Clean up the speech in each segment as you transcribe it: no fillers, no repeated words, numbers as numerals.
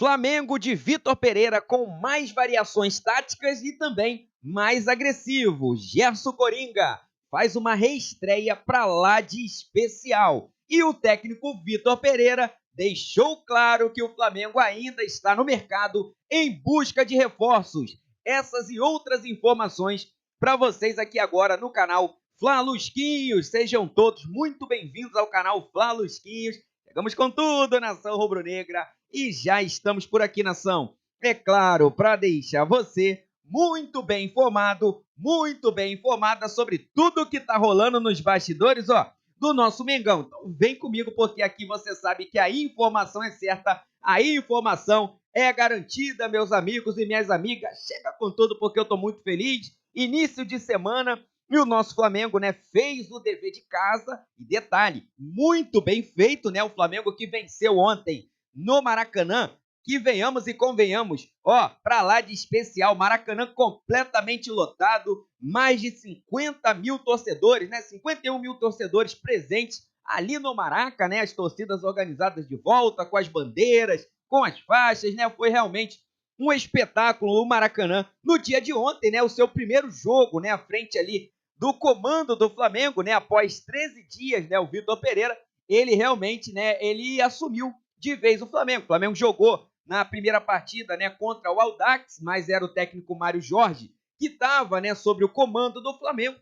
Flamengo de Vitor Pereira com mais variações táticas e também mais agressivo. Gerson Coringa faz uma reestreia para lá de especial. E o técnico Vitor Pereira deixou claro que o Flamengo ainda está no mercado em busca de reforços. Essas e outras informações para vocês aqui agora no canal Fla-Lusquinhos. Sejam todos muito bem-vindos ao canal Fla-Lusquinhos. Chegamos com tudo, nação rubro-negra, e já estamos por aqui, nação. É claro, para deixar você muito bem informada sobre tudo que está rolando nos bastidores, do nosso Mengão. Então vem comigo, porque aqui você sabe que a informação é certa, a informação é garantida, meus amigos e minhas amigas. Chega com tudo, porque eu estou muito feliz. Início de semana. E o nosso Flamengo, né, fez o dever de casa. E detalhe, muito bem feito, né? O Flamengo que venceu ontem no Maracanã. Que venhamos e convenhamos, para lá de especial, Maracanã completamente lotado, mais de 50 mil torcedores, né? 51 mil torcedores presentes ali no Maraca, né? As torcidas organizadas de volta, com as bandeiras, com as faixas, né? Foi realmente um espetáculo o Maracanã no dia de ontem, né? O seu primeiro jogo, né? À frente ali do comando do Flamengo, né? Após 13 dias, né? O Vitor Pereira, ele realmente, né? Ele assumiu de vez o Flamengo. O Flamengo jogou na primeira partida, né? Contra o Audax, mas era o técnico Mário Jorge que estava, né? Sobre o comando do Flamengo.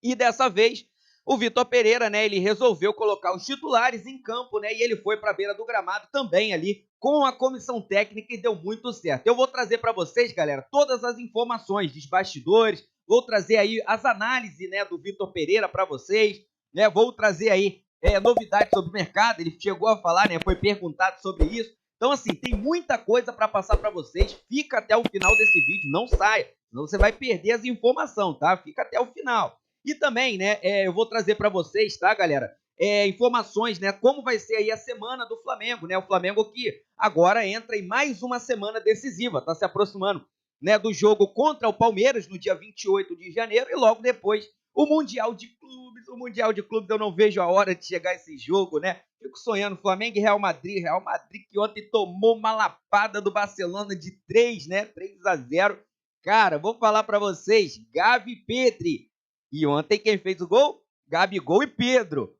E dessa vez o Vitor Pereira, né? Ele resolveu colocar os titulares em campo, né? E ele foi para a beira do gramado também ali com a comissão técnica e deu muito certo. Eu vou trazer para vocês, galera, todas as informações dos bastidores. Vou trazer aí as análises, né, do Vitor Pereira para vocês, né? Vou trazer aí novidades sobre o mercado. Ele chegou a falar, né? Foi perguntado sobre isso. Então, assim, tem muita coisa para passar para vocês. Fica até o final desse vídeo, não saia, senão você vai perder as informações, tá? Fica até o final. E também, né, eu vou trazer para vocês, tá, galera? Informações, né? Como vai ser aí a semana do Flamengo, né? O Flamengo que agora entra em mais uma semana decisiva, tá se aproximando, né, do jogo contra o Palmeiras no dia 28 de janeiro e logo depois o Mundial de Clubes. O Mundial de Clubes eu não vejo a hora de chegar esse jogo, né? Fico sonhando, Flamengo e Real Madrid. Real Madrid que ontem tomou uma lapada do Barcelona de 3, né? 3-0. Cara, vou falar para vocês, Gavi e Pedri. E ontem quem fez o gol? Gabigol e Pedro.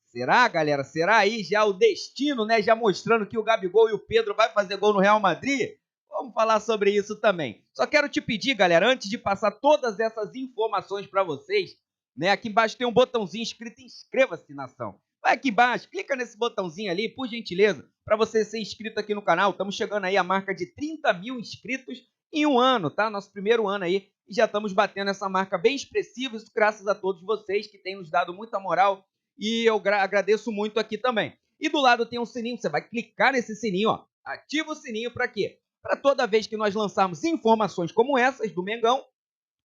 Será, galera? Será aí já o destino, né? Já mostrando que o Gabigol e o Pedro vai fazer gol no Real Madrid? Vamos falar sobre isso também. Só quero te pedir, galera, antes de passar todas essas informações para vocês, né? Aqui embaixo tem um botãozinho escrito inscreva-se, nação. Vai aqui embaixo, clica nesse botãozinho ali, por gentileza, para você ser inscrito aqui no canal. Estamos chegando aí à marca de 30 mil inscritos em um ano, tá? Nosso primeiro ano aí. E já estamos batendo essa marca bem expressiva, isso graças a todos vocês que têm nos dado muita moral. E eu agradeço muito aqui também. E do lado tem um sininho, você vai clicar nesse sininho, ativa o sininho para quê? Para toda vez que nós lançarmos informações como essas do Mengão,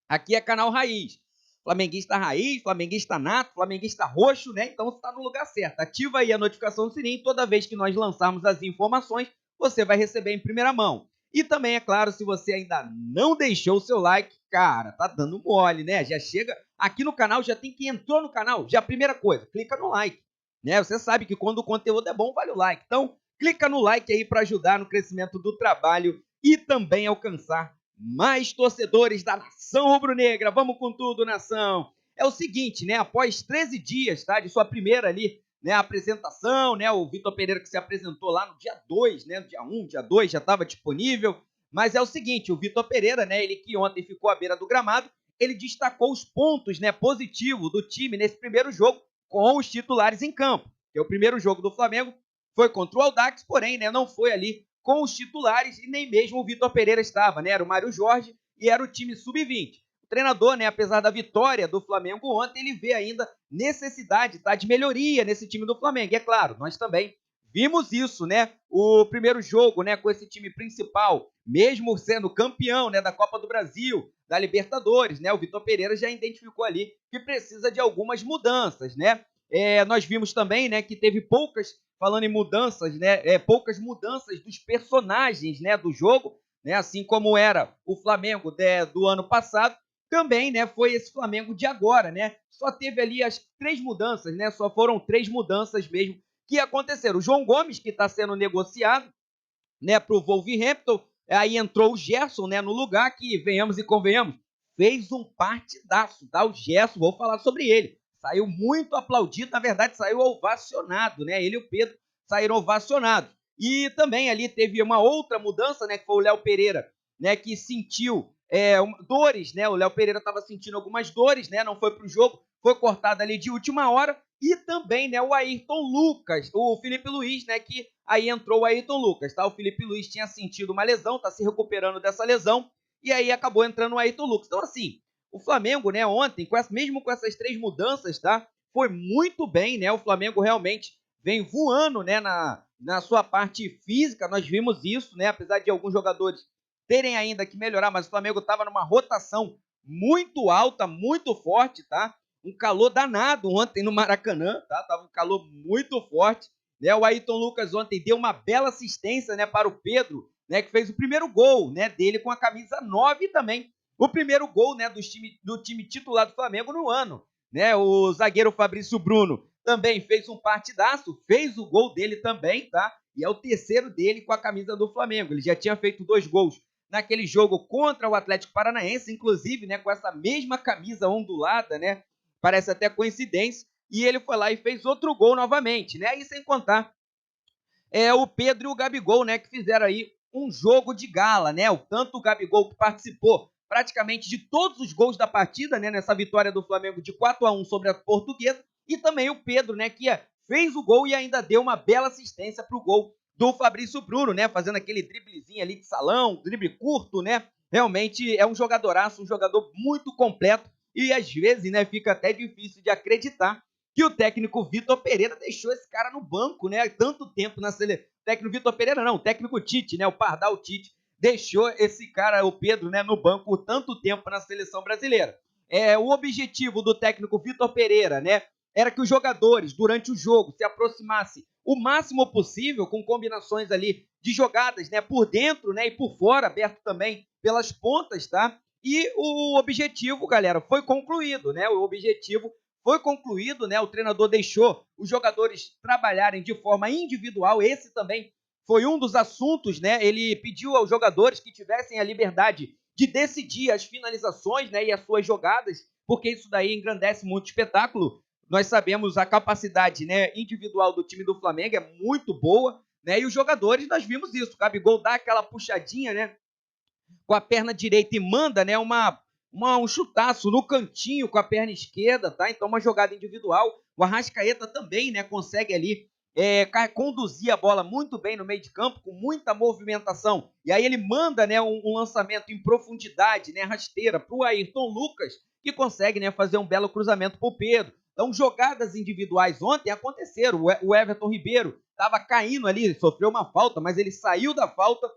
aqui é canal Raiz. Flamenguista raiz, flamenguista nato, flamenguista roxo, né? Então você está no lugar certo. Ativa aí a notificação do sininho. Toda vez que nós lançarmos as informações, você vai receber em primeira mão. E também, é claro, se você ainda não deixou o seu like, cara, tá dando mole, né? Já chega aqui no canal, já tem que entrou no canal. Já a primeira coisa, clica no like, né? Você sabe que quando o conteúdo é bom, vale o like. Então, clica no like aí para ajudar no crescimento do trabalho e também alcançar mais torcedores da nação rubro-negra. Vamos com tudo, nação. É o seguinte, né? Após 13 dias, tá? De sua primeira ali, né, apresentação, né? O Vitor Pereira que se apresentou lá no dia 2, né? No dia 1, dia 2 já estava disponível. Mas é o seguinte, o Vitor Pereira, né? Ele que ontem ficou à beira do gramado, ele destacou os pontos, né, positivos do time nesse primeiro jogo com os titulares em campo. Que o primeiro jogo do Flamengo foi contra o Audax, porém, né, não foi ali com os titulares e nem mesmo o Vitor Pereira estava, né? Era o Mário Jorge e era o time sub-20. O treinador, né, apesar da vitória do Flamengo ontem, ele vê ainda necessidade, tá, de melhoria nesse time do Flamengo. E é claro, nós também vimos isso, né? O primeiro jogo, né, com esse time principal, mesmo sendo campeão, né, da Copa do Brasil, da Libertadores, né? O Vitor Pereira já identificou ali que precisa de algumas mudanças, né? Nós vimos também, né, que teve poucas, falando em mudanças, né, poucas mudanças dos personagens, né, do jogo, né, assim como era o Flamengo do ano passado, também, né, foi esse Flamengo de agora, né? Só teve ali as 3 mudanças, né? Só foram 3 mudanças mesmo que aconteceram. O João Gomes, que está sendo negociado, né, para o Wolverhampton. Aí entrou o Gerson, né, no lugar que, venhamos e convenhamos, fez um partidaço, tá? O Gerson, vou falar sobre ele. Saiu muito aplaudido, na verdade, saiu ovacionado, né? Ele e o Pedro saíram ovacionados. E também ali teve uma outra mudança, né, que foi o Léo Pereira, né, que sentiu dores, né? O Léo Pereira estava sentindo algumas dores, né? Não foi para o jogo, foi cortado ali de última hora. E também, né, o Ayrton Lucas, o Felipe Luiz, né, que aí entrou o Ayrton Lucas, tá? O Felipe Luiz tinha sentido uma lesão, tá se recuperando dessa lesão, e aí acabou entrando o Ayrton Lucas. Então, assim, o Flamengo, né, ontem, mesmo com essas 3 mudanças, tá? Foi muito bem, né? O Flamengo realmente vem voando, né, na sua parte física, nós vimos isso, né? Apesar de alguns jogadores terem ainda que melhorar, mas o Flamengo estava numa rotação muito alta, muito forte, tá? Um calor danado ontem no Maracanã, tá? Tava um calor muito forte, né? O Ayrton Lucas ontem deu uma bela assistência, né, para o Pedro, né, que fez o primeiro gol, né, dele com a camisa 9 também. O primeiro gol, né, do time titular do Flamengo no ano, né? O zagueiro Fabrício Bruno também fez um partidaço, fez o gol dele também, tá? E é o terceiro dele com a camisa do Flamengo. Ele já tinha feito 2 gols naquele jogo contra o Atlético Paranaense, inclusive, né, com essa mesma camisa ondulada, né? Parece até coincidência. E ele foi lá e fez outro gol novamente, né? E sem contar o Pedro e o Gabigol, né, que fizeram aí um jogo de gala, né? Tanto o Gabigol que participou praticamente de todos os gols da partida, né, nessa vitória do Flamengo de 4-1 sobre a Portuguesa, e também o Pedro, né, que fez o gol e ainda deu uma bela assistência para o gol do Fabrício Bruno, né, fazendo aquele driblezinho ali de salão, drible curto, né? Realmente é um jogadoraço, um jogador muito completo, e às vezes, né, fica até difícil de acreditar que o técnico Vitor Pereira deixou esse cara no banco, né? Tanto tempo na seleção. Técnico Vitor Pereira não, o técnico Tite, né? O Pardal Tite deixou esse cara, o Pedro, né, no banco por tanto tempo na seleção brasileira. O objetivo do técnico Vitor Pereira, né, era que os jogadores, durante o jogo, se aproximassem o máximo possível com combinações ali de jogadas, né, por dentro, né, e por fora, aberto também pelas pontas, tá? E o objetivo, galera, foi concluído, né? O objetivo foi concluído, né? O treinador deixou os jogadores trabalharem de forma individual. Esse também foi um dos assuntos, né? Ele pediu aos jogadores que tivessem a liberdade de decidir as finalizações, né, e as suas jogadas, porque isso daí engrandece muito o espetáculo. Nós sabemos a capacidade, né, individual do time do Flamengo é muito boa, né? E os jogadores, nós vimos isso. O Gabigol dá aquela puxadinha, né, com a perna direita e manda, né, um chutaço no cantinho com a perna esquerda, tá? Então uma jogada individual. O Arrascaeta também, né, consegue ali conduzir a bola muito bem no meio de campo, com muita movimentação. E aí ele manda, né, um lançamento em profundidade, né, rasteira, para o Ayrton Lucas, que consegue, né, fazer um belo cruzamento para o Pedro. Então, jogadas individuais ontem aconteceram. O Everton Ribeiro estava caindo ali, sofreu uma falta, mas ele saiu da falta,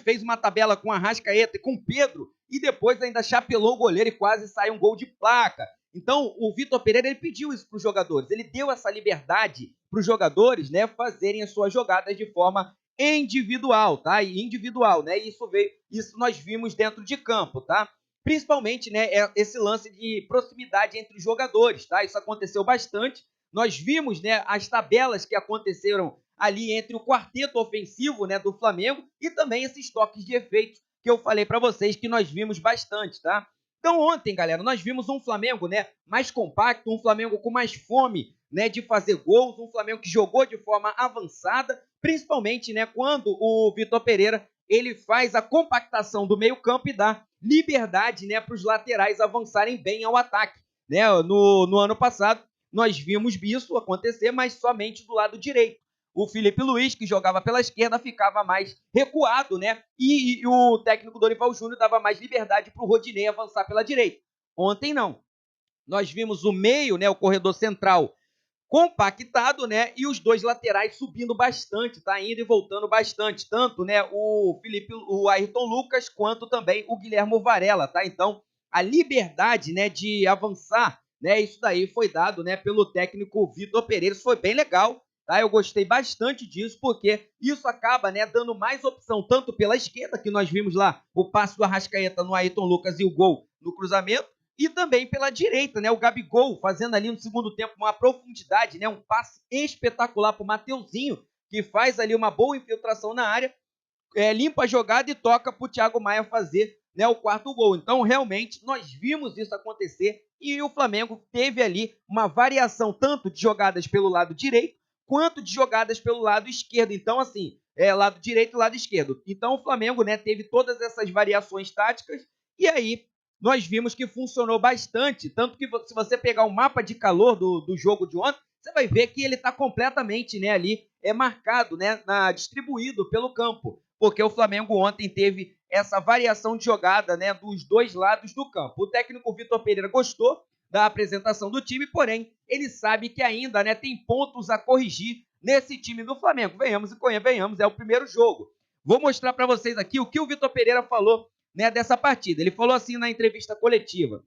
fez uma tabela com a Arrascaeta e com o Pedro, e depois ainda chapelou o goleiro e quase saiu um gol de placa. Então, o Vitor Pereira ele pediu isso para os jogadores, ele deu essa liberdade para os jogadores, né, fazerem as suas jogadas de forma individual, tá? E individual, né? Isso nós vimos dentro de campo, tá? Principalmente, né, esse lance de proximidade entre os jogadores, tá? Isso aconteceu bastante. Nós vimos, né, as tabelas que aconteceram ali entre o quarteto ofensivo, né, do Flamengo e também esses toques de efeito que eu falei para vocês que nós vimos bastante, tá? Então ontem, galera, nós vimos um Flamengo, né, mais compacto, um Flamengo com mais fome, né, de fazer gols, um Flamengo que jogou de forma avançada, principalmente, né, quando o Vitor Pereira ele faz a compactação do meio-campo e dá liberdade, né, para os laterais avançarem bem ao ataque, né? No ano passado nós vimos isso acontecer, mas somente do lado direito. O Felipe Luiz, que jogava pela esquerda, ficava mais recuado, né? E o técnico Dorival Júnior dava mais liberdade para o Rodinei avançar pela direita. Ontem não. Nós vimos o meio, né, o corredor central compactado, né, e os dois laterais subindo bastante, tá indo e voltando bastante, tanto, né, o Ayrton Lucas quanto também o Guilherme Varela, tá? Então, a liberdade, né, de avançar, né, isso daí foi dado, né, pelo técnico Vitor Pereira. Isso foi bem legal, tá? Eu gostei bastante disso, porque isso acaba, né, dando mais opção tanto pela esquerda, que nós vimos lá o passe do Arrascaeta no Ayrton Lucas e o gol no cruzamento, e também pela direita, né? O Gabigol fazendo ali no segundo tempo uma profundidade, né? Um passe espetacular para o Mateuzinho, que faz ali uma boa infiltração na área. limpa a jogada e toca para o Thiago Maia fazer, né, o quarto gol. Então, realmente, nós vimos isso acontecer e o Flamengo teve ali uma variação tanto de jogadas pelo lado direito quanto de jogadas pelo lado esquerdo. Então, assim, lado direito e lado esquerdo. Então, o Flamengo, né, teve todas essas variações táticas e aí nós vimos que funcionou bastante. Tanto que se você pegar o mapa de calor do jogo de ontem, você vai ver que ele está completamente, né, ali marcado, né, distribuído pelo campo, porque o Flamengo ontem teve essa variação de jogada, né, dos dois lados do campo. O técnico Vitor Pereira gostou da apresentação do time, porém, ele sabe que ainda, né, tem pontos a corrigir nesse time do Flamengo. Venhamos e convenhamos, é o primeiro jogo. Vou mostrar para vocês aqui o que o Vitor Pereira falou, né, dessa partida. Ele falou assim na entrevista coletiva,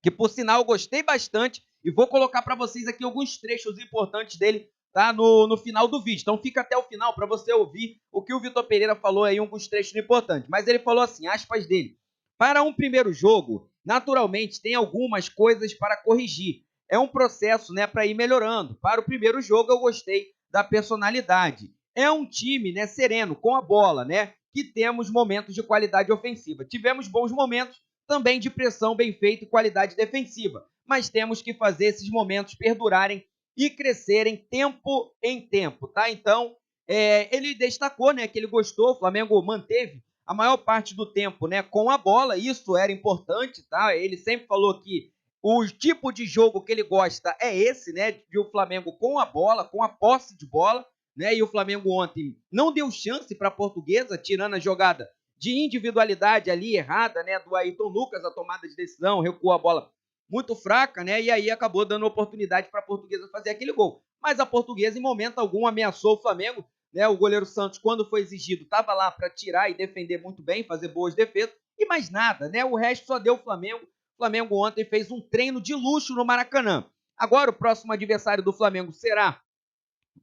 que por sinal eu gostei bastante e vou colocar para vocês aqui alguns trechos importantes dele, tá, no final do vídeo. Então fica até o final para você ouvir o que o Vitor Pereira falou aí, alguns trechos importantes. Mas ele falou assim, aspas dele: para um primeiro jogo, naturalmente tem algumas coisas para corrigir. É um processo, né, para ir melhorando. Para o primeiro jogo eu gostei da personalidade. É um time, né, sereno, com a bola, né, que temos momentos de qualidade ofensiva. Tivemos bons momentos também de pressão bem feita e qualidade defensiva, mas temos que fazer esses momentos perdurarem e crescerem tempo em tempo, tá? Então, ele destacou, né, que ele gostou, o Flamengo manteve a maior parte do tempo, né, com a bola, isso era importante, tá? Ele sempre falou que o tipo de jogo que ele gosta é esse, né, de o Flamengo com a bola, com a posse de bola, né? E o Flamengo ontem não deu chance para a Portuguesa, tirando a jogada de individualidade ali errada, né, do Ayrton Lucas, a tomada de decisão, recuou a bola muito fraca, né, e aí acabou dando oportunidade para a Portuguesa fazer aquele gol. Mas a Portuguesa, em momento algum, ameaçou o Flamengo, né, o goleiro Santos, quando foi exigido, estava lá para tirar e defender muito bem, fazer boas defesas, e mais nada, né, o resto só deu o Flamengo. O Flamengo ontem fez um treino de luxo no Maracanã. Agora o próximo adversário do Flamengo será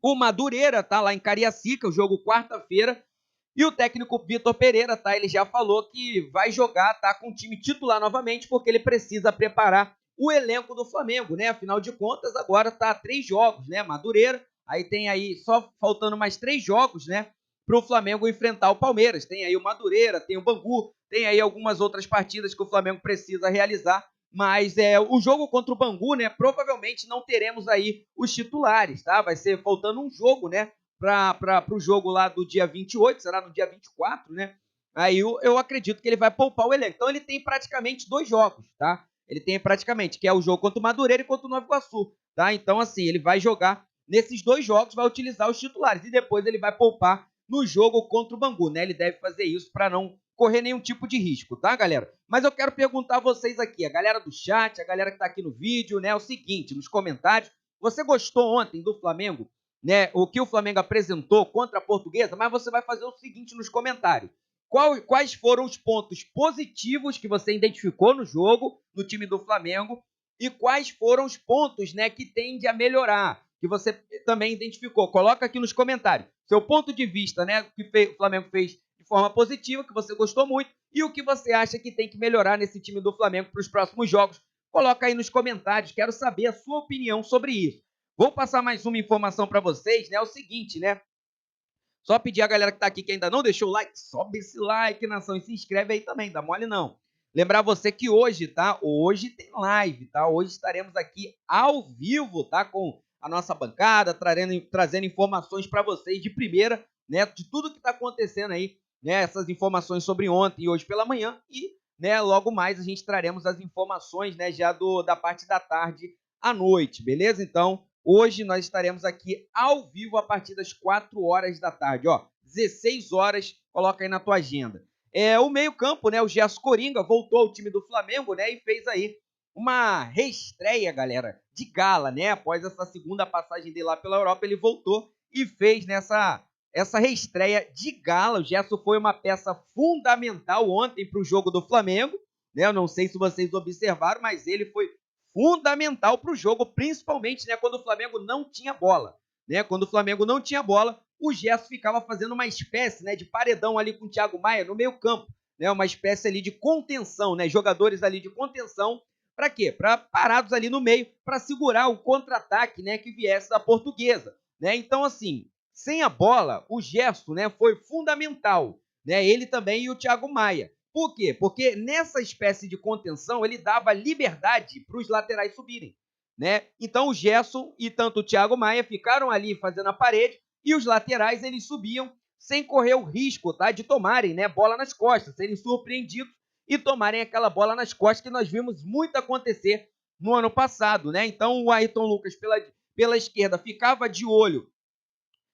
o Madureira, tá, lá em Cariacica, o jogo quarta-feira. E o técnico Vitor Pereira, tá, ele já falou que vai jogar, tá, com o time titular novamente, porque ele precisa preparar o elenco do Flamengo, né? Afinal de contas, agora tá 3 jogos, né? Madureira, aí tem aí só faltando mais 3 jogos, né, para o Flamengo enfrentar o Palmeiras. Tem aí o Madureira, tem o Bangu, tem aí algumas outras partidas que o Flamengo precisa realizar. Mas o jogo contra o Bangu, né? Provavelmente não teremos aí os titulares, tá? Vai ser faltando um jogo, né? Para o jogo lá do dia 28, será no dia 24, né? Aí eu acredito que ele vai poupar o elenco. Então ele tem praticamente 2 jogos, tá? Ele tem praticamente, que é o jogo contra o Madureira e contra o Nova Iguaçu, tá? Então, assim, ele vai jogar nesses 2 jogos, vai utilizar os titulares e depois ele vai poupar no jogo contra o Bangu, né? Ele deve fazer isso para não correr nenhum tipo de risco, tá, galera? Mas eu quero perguntar a vocês aqui, a galera do chat, a galera que tá aqui no vídeo, né? É o seguinte, nos comentários, você gostou ontem do Flamengo, né? O que o Flamengo apresentou contra a Portuguesa? Mas você vai fazer o seguinte nos comentários: quais foram os pontos positivos que você identificou no jogo, no time do Flamengo, e quais foram os pontos, né, que tende a melhorar, que você também identificou? Coloca aqui nos comentários seu ponto de vista, né, que o Flamengo fez de forma positiva, que você gostou muito, e o que você acha que tem que melhorar nesse time do Flamengo para os próximos jogos. Coloca aí nos comentários, quero saber a sua opinião sobre isso. Vou passar mais uma informação para vocês, né, é o seguinte, né, só pedir a galera que tá aqui que ainda não deixou o like, sobe esse like, nação, e se inscreve aí também, dá mole não. Lembrar você que hoje, tá? Hoje tem live, tá? Hoje estaremos aqui ao vivo, tá? Com a nossa bancada, trazendo informações para vocês de primeira, né? De tudo que tá acontecendo aí, né? Essas informações sobre ontem e hoje pela manhã e, né? Logo mais a gente traremos as informações, né? Já da parte da tarde à noite, beleza? Então, hoje nós estaremos aqui ao vivo a partir das 4 horas da tarde, ó, 16 horas, coloca aí na tua agenda. O meio-campo, né, o Gerson Coringa voltou ao time do Flamengo, né, e fez aí uma reestreia, galera, de gala, né? Após essa segunda passagem dele lá pela Europa, ele voltou e fez essa reestreia de gala. O Gerson foi uma peça fundamental ontem para o jogo do Flamengo, né? Eu não sei se vocês observaram, mas ele foi fundamental para o jogo, principalmente, né, quando o Flamengo não tinha bola, né? Quando o Flamengo não tinha bola, o Gerson ficava fazendo uma espécie, né, de paredão ali com o Thiago Maia no meio-campo, né? Uma espécie ali de contenção, né? Jogadores ali de contenção. Para quê? Para parados ali no meio, para segurar o contra-ataque, né, que viesse da Portuguesa, né? Então, assim, sem a bola, o Gerson, né, foi fundamental. né? Ele também e o Thiago Maia. Por quê? Porque nessa espécie de contenção ele dava liberdade para os laterais subirem, né? Então o Gerson e tanto o Thiago Maia ficaram ali fazendo a parede e os laterais eles subiam sem correr o risco, tá, de tomarem, né, bola nas costas, serem surpreendidos e tomarem aquela bola nas costas que nós vimos muito acontecer no ano passado, né? Então o Ayrton Lucas pela esquerda ficava de olho,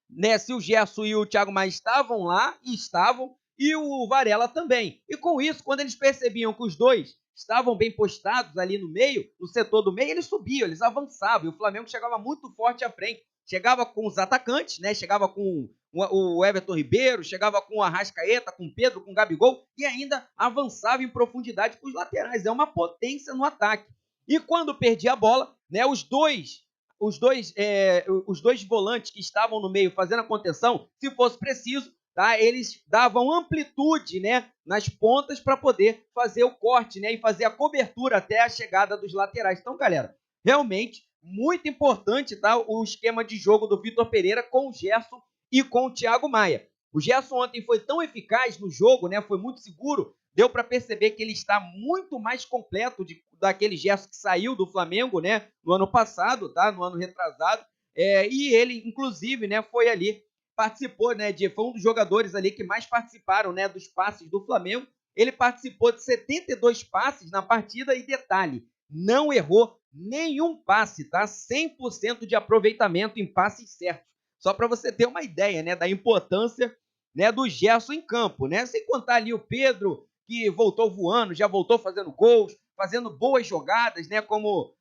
né, se o Gerson e o Thiago Maia estavam lá, e estavam, e o Varela também. E com isso, quando eles percebiam que os dois estavam bem postados ali no meio, no setor do meio, eles subiam, eles avançavam, e o Flamengo chegava muito forte à frente. Chegava com os atacantes, né? Chegava com o Everton Ribeiro, chegava com o Arrascaeta, com o Pedro, com o Gabigol, e ainda avançava em profundidade com os laterais. É uma potência no ataque. E quando perdia a bola, né, os dois volantes que estavam no meio fazendo a contenção, se fosse preciso, tá, eles davam amplitude, né, nas pontas para poder fazer o corte, né, e fazer a cobertura até a chegada dos laterais. Então, galera, realmente muito importante, tá, o esquema de jogo do Vitor Pereira com o Gerson e com o Thiago Maia. O Gerson ontem foi tão eficaz no jogo, né, foi muito seguro, deu para perceber que ele está muito mais completo daquele Gerson que saiu do Flamengo, né, no ano passado, tá, no ano retrasado, e ele, inclusive, né, foi ali, participou, né, foi um dos jogadores ali que mais participaram, né, dos passes do Flamengo. Ele participou de 72 passes na partida e, detalhe, não errou nenhum passe, tá? 100% de aproveitamento em passes certos. Só para você ter uma ideia, né, da importância, né, do Gerson em campo, né? Sem contar ali o Pedro, que voltou voando, já voltou fazendo gols, fazendo boas jogadas, né? Como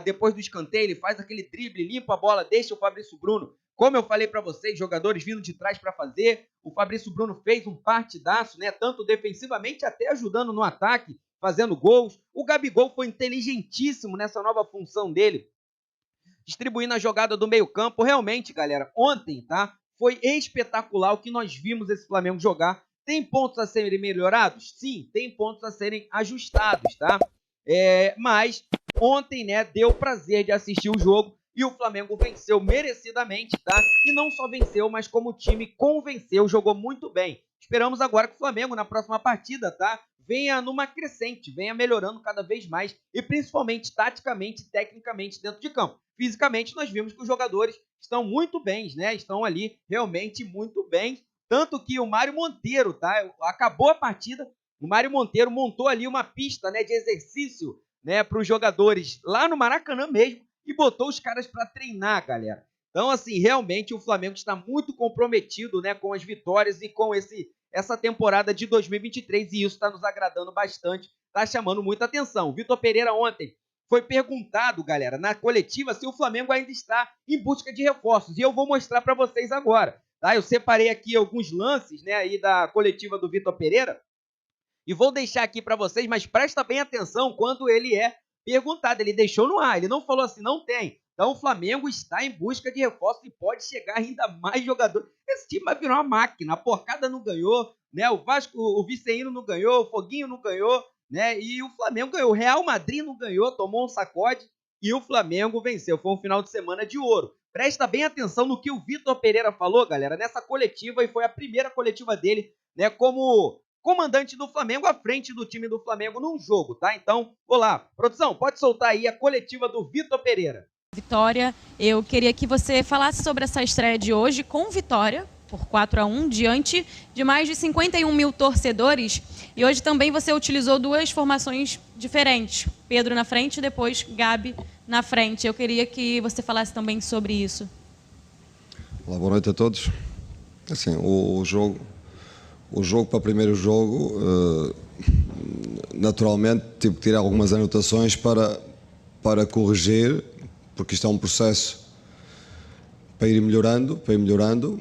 depois do escanteio, ele faz aquele drible, limpa a bola, deixa o Fabrício Bruno. Como eu falei para vocês, jogadores vindo de trás para fazer. O Fabrício Bruno fez um partidaço, né? Tanto defensivamente, até ajudando no ataque, fazendo gols. O Gabigol foi inteligentíssimo nessa nova função dele, distribuindo a jogada do meio-campo. Realmente, galera, ontem, tá? Foi espetacular o que nós vimos esse Flamengo jogar. Tem pontos a serem melhorados? Sim, tem pontos a serem ajustados, tá? Mas ontem, né, deu prazer de assistir o jogo e o Flamengo venceu merecidamente, tá? E não só venceu, mas como o time convenceu, jogou muito bem. Esperamos agora que o Flamengo, na próxima partida, tá, venha numa crescente, venha melhorando cada vez mais e principalmente taticamente, tecnicamente dentro de campo. Fisicamente, nós vimos que os jogadores estão muito bem, né? Estão ali realmente muito bem. Tanto que o Mário Monteiro, tá? Acabou a partida, o Mário Monteiro montou ali uma pista, né, de exercício, né, para os jogadores lá no Maracanã mesmo e botou os caras para treinar, galera. Então, assim, realmente o Flamengo está muito comprometido, né, com as vitórias e com essa temporada de 2023 e isso está nos agradando bastante, está chamando muita atenção. O Vitor Pereira ontem foi perguntado, galera, na coletiva, se o Flamengo ainda está em busca de reforços. E eu vou mostrar para vocês agora. Tá? Eu separei aqui alguns lances, né, aí da coletiva do Vitor Pereira e vou deixar aqui para vocês, mas presta bem atenção quando ele é perguntado. Ele deixou no ar, ele não falou assim, não tem. Então o Flamengo está em busca de reforços e pode chegar ainda mais jogadores. Esse time vai virar uma máquina. A Porcada não ganhou, né? O Vasco, o Viceíno não ganhou, o Foguinho não ganhou, né? E o Flamengo ganhou. O Real Madrid não ganhou, tomou um sacode e o Flamengo venceu. Foi um final de semana de ouro. Presta bem atenção no que o Vitor Pereira falou, galera, nessa coletiva, e foi a primeira coletiva dele, né, como comandante do Flamengo à frente do time do Flamengo num jogo, tá? Então, vou lá. Produção, pode soltar aí a coletiva do Vitor Pereira. Vitória, eu queria que você falasse sobre essa estreia de hoje com vitória por 4-1 diante de mais de 51 mil torcedores. E hoje também você utilizou duas formações diferentes. Pedro na frente e depois Gabi na frente. Eu queria que você falasse também sobre isso. Olá, boa noite a todos. Assim, o jogo para o primeiro jogo, naturalmente tive que tirar algumas anotações para corrigir, porque isto é um processo para ir melhorando,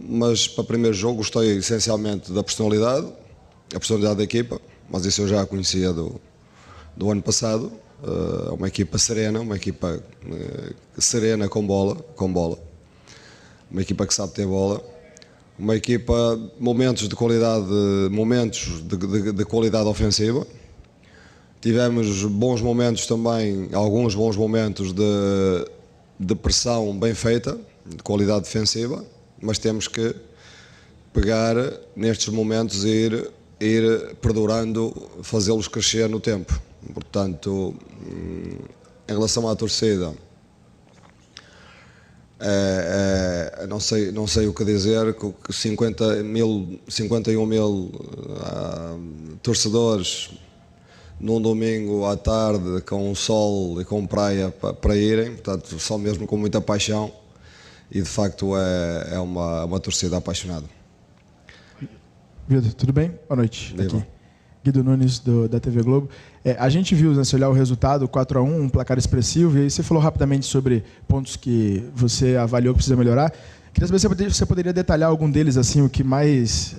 mas para o primeiro jogo gostei essencialmente da personalidade, a personalidade da equipa, mas isso eu já conhecia do ano passado. Uma equipa serena, serena com bola, uma equipa que sabe ter bola, uma equipa momentos de qualidade ofensiva. Tivemos bons momentos também, alguns bons momentos de pressão bem feita, de qualidade defensiva, mas temos que pegar nestes momentos e ir ir perdurando, fazê-los crescer no tempo. Portanto, em relação à torcida, não sei o que dizer, que 51 mil torcedores num domingo à tarde com sol e com praia para irem, portanto, só mesmo com muita paixão, e de facto é uma torcida apaixonada. Vitor, tudo bem? Boa noite. Aqui. Guido Nunes, da TV Globo. A gente viu, né, se olhar o resultado, 4-1, um placar expressivo, e aí você falou rapidamente sobre pontos que você avaliou que precisa melhorar. Queria saber se você poderia detalhar algum deles, assim, o que mais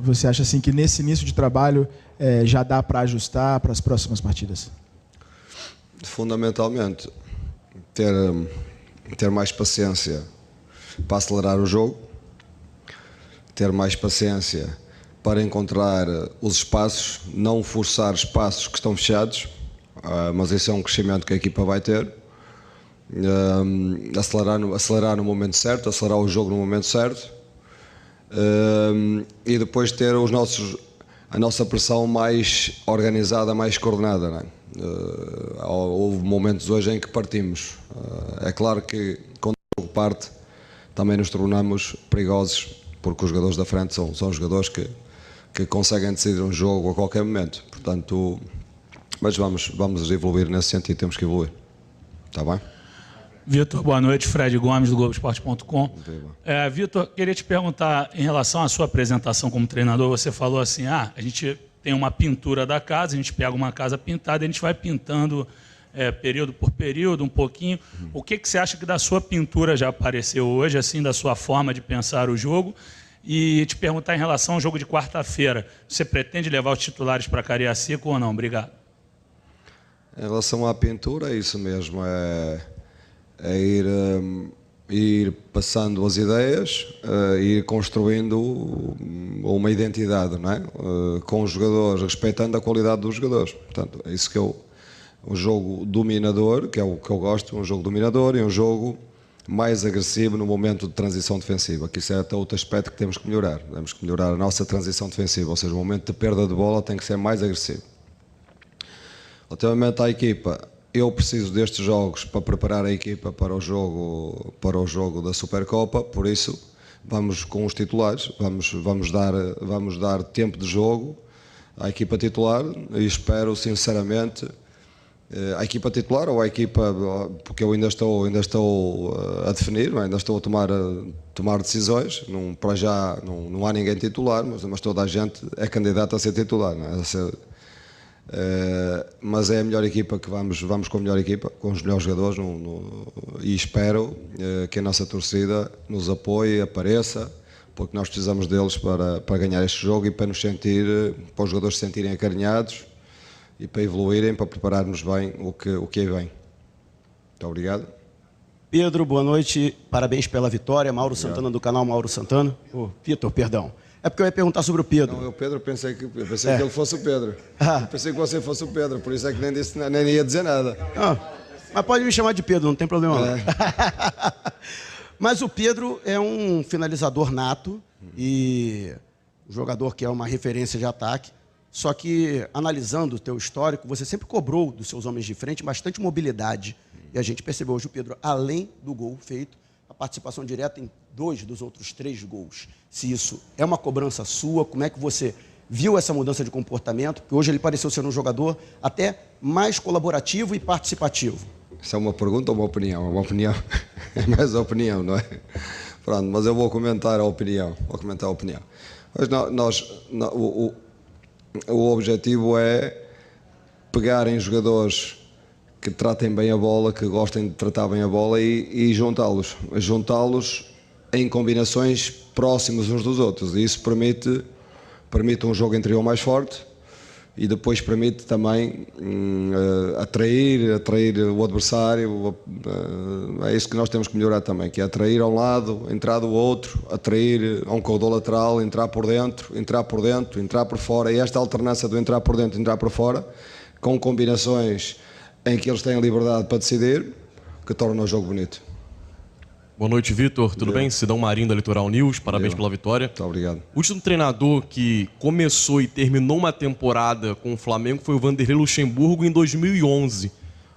você acha assim, que nesse início de trabalho já dá para ajustar para as próximas partidas? Fundamentalmente, ter mais paciência para acelerar o jogo, ter mais paciência para encontrar os espaços, não forçar espaços que estão fechados, mas esse é um crescimento que a equipa vai ter. Acelerar no momento certo, acelerar o jogo no momento certo, e depois ter a nossa pressão mais organizada, mais coordenada, não é? Houve momentos hoje em que partimos. É claro que quando o jogo parte também nos tornamos perigosos, porque os jogadores da frente são jogadores que conseguem decidir um jogo a qualquer momento. Portanto, mas vamos evoluir nesse sentido, temos que evoluir. Está bem? Vitor, boa noite. Fred Gomes, do Globoesporte.com. Vitor, queria te perguntar, em relação à sua apresentação como treinador, você falou assim, a gente tem uma pintura da casa, a gente pega uma casa pintada e a gente vai pintando período por período, um pouquinho. O que você acha que da sua pintura já apareceu hoje, assim, da sua forma de pensar o jogo? E te perguntar em relação ao jogo de quarta-feira, você pretende levar os titulares para Cariacica ou não? Obrigado. Em relação à pintura, é isso mesmo, ir passando as ideias, ir construindo uma identidade, não é? Com os jogadores, respeitando a qualidade dos jogadores. Portanto, é isso que é um jogo dominador, que é o que eu gosto, um jogo dominador e um jogo mais agressivo no momento de transição defensiva, que isso é até outro aspecto que temos que melhorar. Temos que melhorar a nossa transição defensiva, ou seja, o momento de perda de bola tem que ser mais agressivo. Relativamente à equipa, eu preciso destes jogos para preparar a equipa para o jogo da Supercopa, por isso vamos com os titulares, vamos dar tempo de jogo à equipa titular e espero sinceramente a equipa titular ou a equipa, porque eu ainda estou a definir, ainda estou a tomar decisões, para já não há ninguém titular, mas toda a gente é candidata a ser titular, não é? Mas é a melhor equipa que vamos com a melhor equipa, com os melhores jogadores e espero que a nossa torcida nos apoie, apareça, porque nós precisamos deles para ganhar este jogo e para os jogadores se sentirem acarinhados e para evoluírem, para prepararmos bem o que aí vem. Muito obrigado. Pedro, boa noite, parabéns pela vitória. Mauro Santana, do canal Mauro Santana. Vitor, perdão. É porque eu ia perguntar sobre o Pedro. Não, eu pensei que ele fosse o Pedro. Eu pensei que você fosse o Pedro, por isso é que nem ia dizer nada. Mas pode me chamar de Pedro, não tem problema não. Mas o Pedro é um finalizador nato e um jogador que é uma referência de ataque. Só que, analisando o teu histórico, você sempre cobrou dos seus homens de frente bastante mobilidade. E a gente percebeu hoje o Pedro, além do gol feito, a participação direta em 2 dos outros 3 gols. Se isso é uma cobrança sua, como é que você viu essa mudança de comportamento? Porque hoje ele pareceu ser um jogador até mais colaborativo e participativo. Isso é uma pergunta ou uma opinião? Uma opinião. É mais a opinião, não é? Pronto, mas eu vou comentar a opinião. Mas o objetivo é pegarem jogadores que tratem bem a bola, que gostem de tratar bem a bola e juntá-los em combinações próximas uns dos outros. E isso permite um jogo interior mais forte e depois permite também atrair o adversário. É isso que nós temos que melhorar também, que é atrair a um lado, entrar do outro, atrair a um corredor lateral, entrar por dentro, entrar por fora. E esta alternância do entrar por dentro e entrar por fora, com combinações em que eles têm liberdade para decidir, que torna o jogo bonito. Boa noite, Vitor. Tudo bem? Sidão Marinho, da Litoral News. Parabéns pela vitória. Muito obrigado. O último treinador que começou e terminou uma temporada com o Flamengo foi o Vanderlei Luxemburgo em 2011.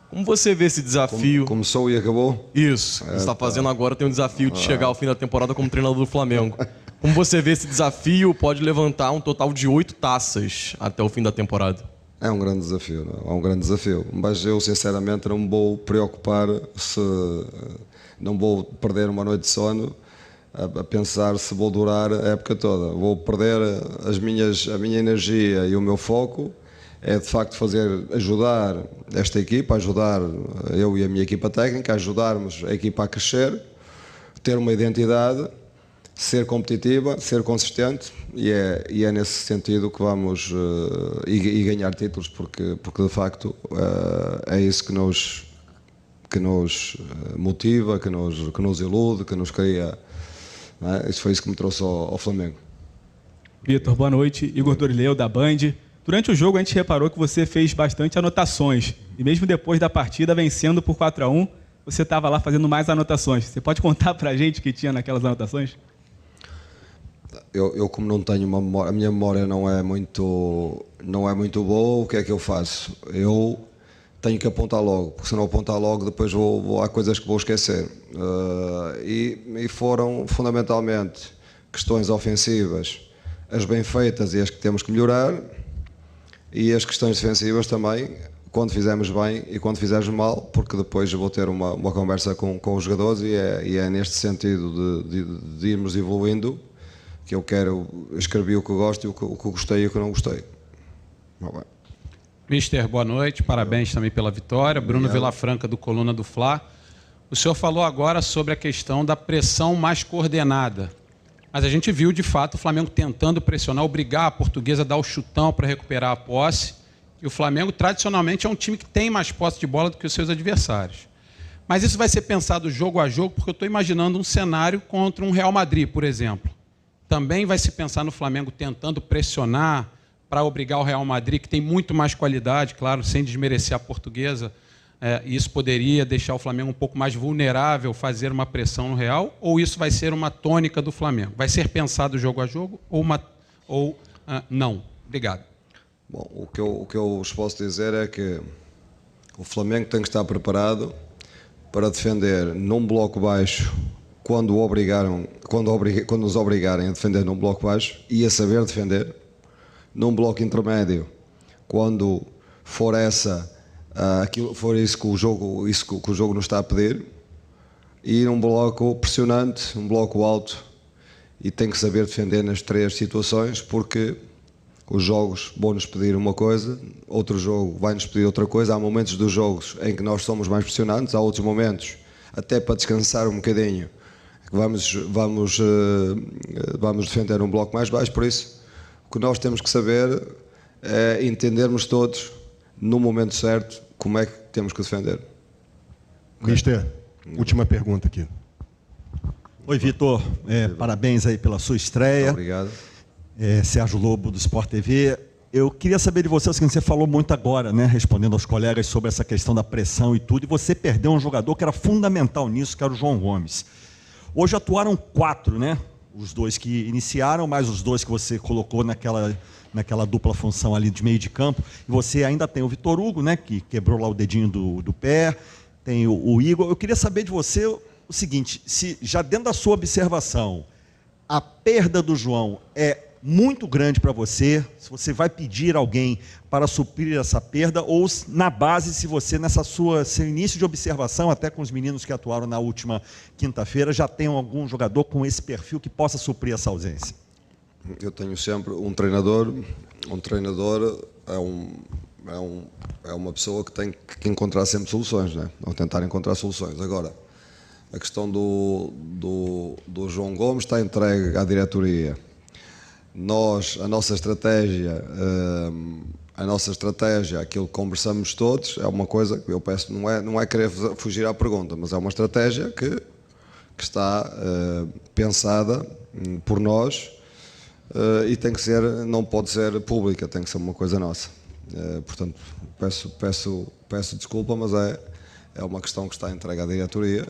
Como você vê esse desafio? Começou e acabou? Isso. Você está fazendo agora, tem um desafio de chegar ao fim da temporada como treinador do Flamengo. Como você vê esse desafio? Pode levantar um total de 8 taças até o fim da temporada. É um grande desafio, não? É um grande desafio. Mas eu, sinceramente, não me vou preocupar se... Não vou perder uma noite de sono a pensar se vou durar a época toda. Vou perder a minha energia e o meu foco é, de facto, ajudar esta equipa, ajudar eu e a minha equipa técnica, ajudarmos a equipa a crescer, ter uma identidade, ser competitiva, ser consistente e é nesse sentido que vamos e ganhar títulos, porque de facto é isso que nos motiva, que nos ilude, que nos cria. Isso foi isso que me trouxe ao Flamengo. Vitor, boa noite. Igor Dorileu, da Band. Durante o jogo a gente reparou que você fez bastante anotações e mesmo depois da partida, vencendo por 4-1, você estava lá fazendo mais anotações. Você pode contar pra gente o que tinha naquelas anotações? Eu como não tenho uma memória, a minha memória não é muito boa, o que é que eu faço? Eu tenho que apontar logo, porque se não apontar logo depois há coisas que vou esquecer. E foram fundamentalmente questões ofensivas, as bem feitas e as que temos que melhorar, e as questões defensivas também, quando fizemos bem e quando fizemos mal, porque depois eu vou ter uma conversa com os jogadores e é neste sentido de irmos evoluindo que eu escrevi o que eu gosto e o que gostei e o que não gostei. Mister, boa noite, parabéns também pela vitória. Bruno Vilafranca, do Coluna do Fla. O senhor falou agora sobre a questão da pressão mais coordenada, mas a gente viu de fato o Flamengo tentando pressionar, obrigar a Portuguesa a dar o chutão para recuperar a posse, e o Flamengo tradicionalmente é um time que tem mais posse de bola do que os seus adversários. Mas isso vai ser pensado jogo a jogo, porque eu estou imaginando um cenário contra um Real Madrid, por exemplo. Também vai se pensar no Flamengo tentando pressionar para obrigar o Real Madrid, que tem muito mais qualidade, claro, sem desmerecer a Portuguesa, isso poderia deixar o Flamengo um pouco mais vulnerável, fazer uma pressão no Real, ou isso vai ser uma tônica do Flamengo? Vai ser pensado jogo a jogo ou não? Obrigado. Bom, o que eu vos posso dizer é que o Flamengo tem que estar preparado para defender num bloco baixo quando nos obrigarem a defender num bloco baixo e a saber defender, num bloco intermédio quando for isso que o jogo nos está a pedir, e num bloco pressionante, um bloco alto, e tem que saber defender nas 3 situações, porque os jogos vão nos pedir uma coisa, outro jogo vai nos pedir outra coisa. Há momentos dos jogos em que nós somos mais pressionantes, há outros momentos, até para descansar um bocadinho, que vamos defender um bloco mais baixo. Por isso, o que nós temos que saber é entendermos todos, no momento certo, como é que temos que defender. Mister, última pergunta aqui. Oi, Vitor. Parabéns aí pela sua estreia. Obrigado. Sérgio Lobo, do Sport TV. Eu queria saber de você o seguinte: você falou muito agora, né, respondendo aos colegas sobre essa questão da pressão e tudo, e você perdeu um jogador que era fundamental nisso, que era o João Gomes. Hoje atuaram 4, né? Os 2 que iniciaram, mais os 2 que você colocou naquela dupla função ali de meio de campo. E você ainda tem o Vitor Hugo, né, que quebrou lá o dedinho do pé, tem o Igor. Eu queria saber de você o seguinte: se já dentro da sua observação, a perda do João é muito grande para você, se você vai pedir alguém para suprir essa perda, ou na base, se você, seu início de observação, até com os meninos que atuaram na última quinta-feira, já tem algum jogador com esse perfil que possa suprir essa ausência? Eu tenho sempre um treinador é uma pessoa que tem que encontrar sempre soluções, né? Ou tentar encontrar soluções. Agora, a questão do João Gomes está entregue à diretoria. A nossa estratégia, aquilo que conversamos todos, é uma coisa que eu peço, não é querer fugir à pergunta, mas é uma estratégia que está pensada por nós, e tem que ser, não pode ser pública, tem que ser uma coisa nossa. Portanto, peço desculpa, mas é uma questão que está entregue à diretoria,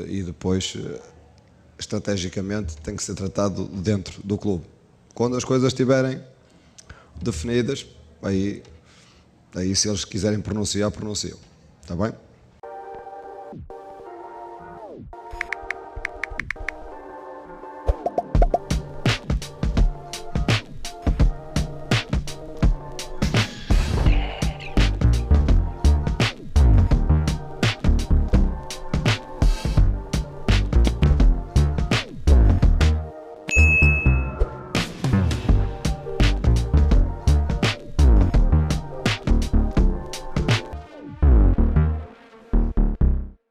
e depois estrategicamente tem que ser tratado dentro do clube. Quando as coisas estiverem definidas, aí se eles quiserem pronunciar, pronunciam. Está bem?